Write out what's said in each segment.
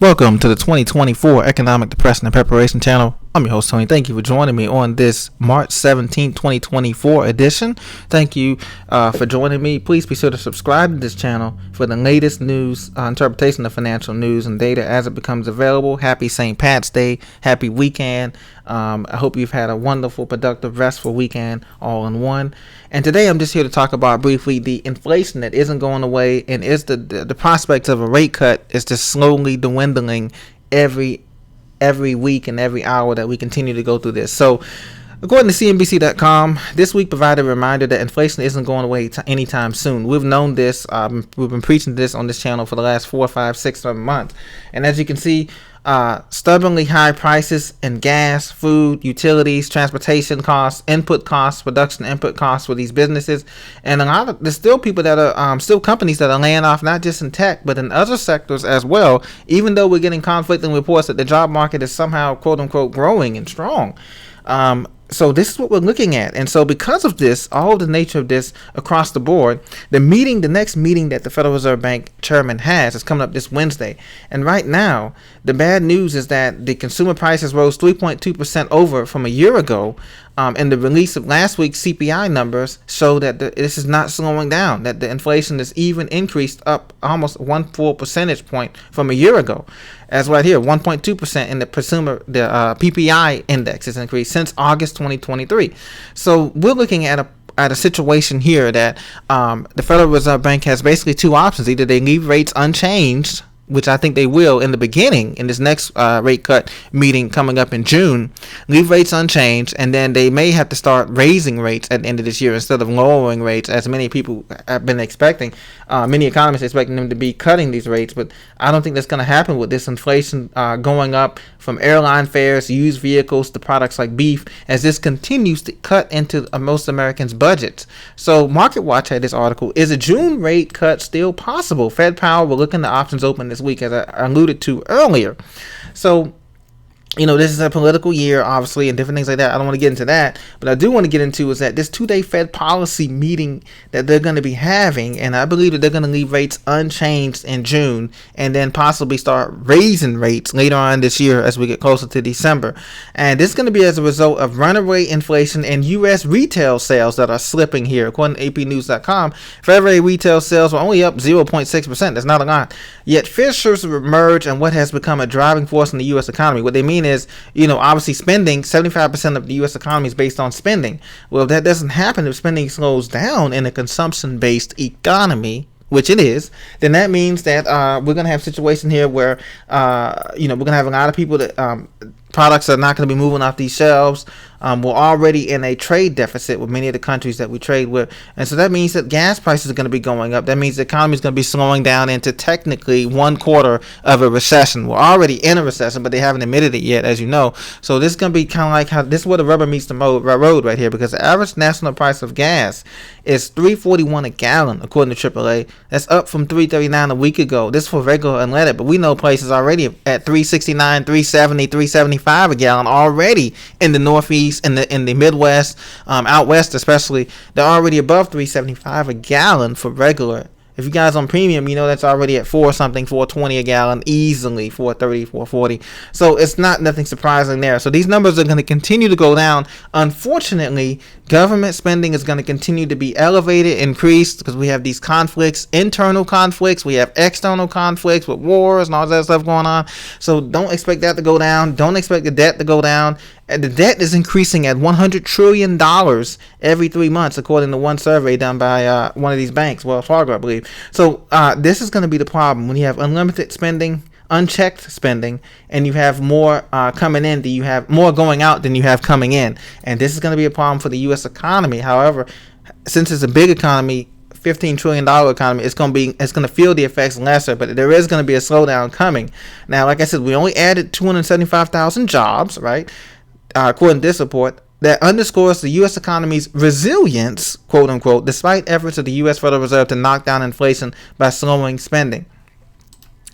Welcome to the 2024 Economic Depression and Preparation Channel. I'm your host, Tony. Thank you for joining me on this March 17, 2024 edition. Thank you for joining me. Please be sure to subscribe to this channel for the latest news, interpretation of financial news and data as it becomes available. Happy St. Pat's Day. Happy weekend. I hope you've had a wonderful, productive, restful weekend all in one. And today I'm just here to talk about briefly the inflation that isn't going away and is the prospects of a rate cut is just slowly dwindling every week and every hour that we continue to go through this. So according to CNBC.com, this week provided a reminder that inflation isn't going away anytime soon. We've known this. We've been preaching this on this channel for the last 4, 5, 6, 7 months. And as you can see, stubbornly high prices in gas, food, utilities, transportation costs, input costs, production input costs for these businesses, and there's still people that are still companies that are laying off, not just in tech but in other sectors as well. Even though we're getting conflicting reports that the job market is somehow quote unquote growing and strong. So this is what we're looking at. And so because of this, all of the nature of this across the board, the next meeting that the Federal Reserve Bank chairman has is coming up this Wednesday. And right now, the bad news is that the consumer prices rose 3.2% over from a year ago. And the release of last week's CPI numbers show that this is not slowing down, that the inflation is even increased up almost 1 full percentage point from a year ago. As right here, 1.2% in the PPI index has increased since August 2023. So we're looking at a situation here that the Federal Reserve Bank has basically two options. Either they leave rates unchanged, which I think they will in the beginning in this next rate cut meeting coming up in June, leave rates unchanged, and then they may have to start raising rates at the end of this year instead of lowering rates, as many people have been expecting. Many economists are expecting them to be cutting these rates, but I don't think that's going to happen with this inflation going up from airline fares, used vehicles, to products like beef, as this continues to cut into most Americans' budgets. So Market Watch had this article, is a June rate cut still possible? Fed Power will look into options open this week, as I alluded to earlier. So, this is a political year, obviously, and different things like that. I don't want to get into that, but I do want to get into is that this 2-day Fed policy meeting that they're going to be having, and I believe that they're going to leave rates unchanged in June and then possibly start raising rates later on this year as we get closer to December. And this is going to be as a result of runaway inflation and U.S. retail sales that are slipping here. According to APnews.com, February retail sales were only up 0.6%. That's not a lot. Yet fissures have emerged and what has become a driving force in the U.S. economy. What they mean is, obviously spending, 75% of the U.S. economy is based on spending. Well, if that doesn't happen, if spending slows down in a consumption-based economy, which it is, then that means that we're going to have a situation here where, we're going to have a lot of people that products are not going to be moving off these shelves. We're already in a trade deficit with many of the countries that we trade with. And so that means that gas prices are going to be going up. That means the economy is going to be slowing down into technically 1/4 of a recession. We're already in a recession, but they haven't admitted it yet, as you know. So this is going to be kind of like how this is where the rubber meets the road right here, because the average national price of gas is $3.41 a gallon, according to AAA. That's up from $3.39 a week ago. This is for regular unleaded, but we know places already at $3.69, $3.70, $3.75 a gallon already in the Northeast, in the Midwest, out west especially. They're already above $3.75 a gallon for regular. If you guys on premium, that's already at $4.20 a gallon, easily $4.30, $4.40. So it's nothing surprising there. So these numbers are going to continue to go down. Unfortunately, government spending is going to continue to be elevated, increased, because we have these conflicts, internal conflicts, we have external conflicts with wars and all that stuff going on. So don't expect that to go down. Don't expect the debt to go down. And the debt is increasing at $100 trillion every 3 months, according to one survey done by one of these banks, Wells Fargo, I believe. So this is going to be the problem when you have unlimited spending, unchecked spending, and you have more coming in, you have more going out than you have coming in. And this is going to be a problem for the U.S. economy. However, since it's a big economy, $15 trillion economy, it's going to feel the effects lesser, but there is going to be a slowdown coming. Now, like I said, we only added 275,000 jobs, right? According to this report, that underscores the U.S. economy's resilience, quote unquote, despite efforts of the U.S. Federal Reserve to knock down inflation by slowing spending.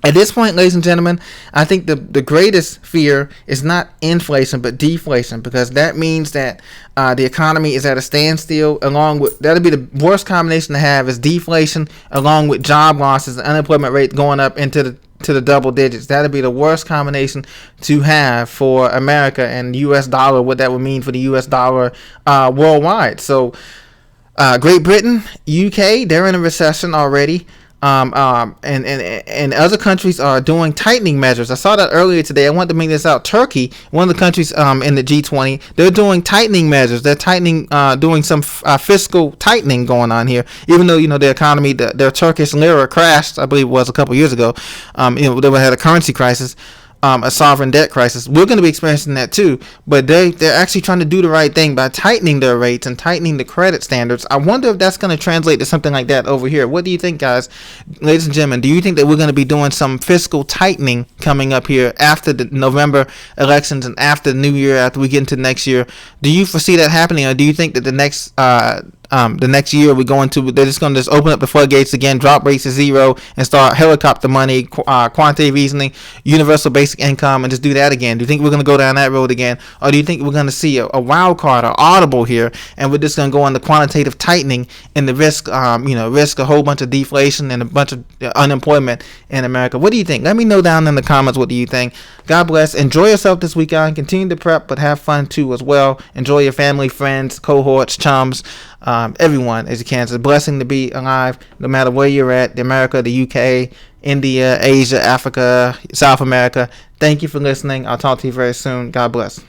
At this point, ladies and gentlemen, I think the greatest fear is not inflation but deflation, because that means that the economy is at a standstill. That'll be the worst combination to have, is deflation along with job losses and unemployment rate going up into the to the double digits. That'd be the worst combination to have for America and U.S. dollar, what that would mean for the U.S. dollar worldwide. So Great Britain, UK, they're in a recession already. And other countries are doing tightening measures. I saw that earlier today. I wanted to bring this out. Turkey, one of the countries in the G20, they're doing tightening measures. They're tightening, doing some fiscal tightening going on here. Even though their economy, their Turkish lira crashed, I believe it was a couple years ago. They had a currency crisis. A sovereign debt crisis. We're going to be experiencing that too, but they're actually trying to do the right thing by tightening their rates and tightening the credit standards. I wonder if that's going to translate to something like that over here. What do you think, guys? Ladies and gentlemen, do you think that we're going to be doing some fiscal tightening coming up here after the November elections and after the new year, after we get into next year? Do you foresee that happening, or do you think that the next year they're just going to open up the floodgates again, drop rates to zero, and start helicopter money, quantitative easing, universal basic income, and just do that again? Do you think we're going to go down that road again, or do you think we're going to see a wild card or audible here, and we're just going to go on the quantitative tightening and the risk a whole bunch of deflation and a bunch of unemployment in America? What do you think? Let me know down in the comments. What do you think? God bless. Enjoy yourself this weekend. Continue to prep, but have fun too as well. Enjoy your family, friends, cohorts, chums. Everyone as you can. It's a blessing to be alive no matter where you're at, America, the UK, India, Asia, Africa, South America. Thank you for listening. I'll talk to you very soon. God bless.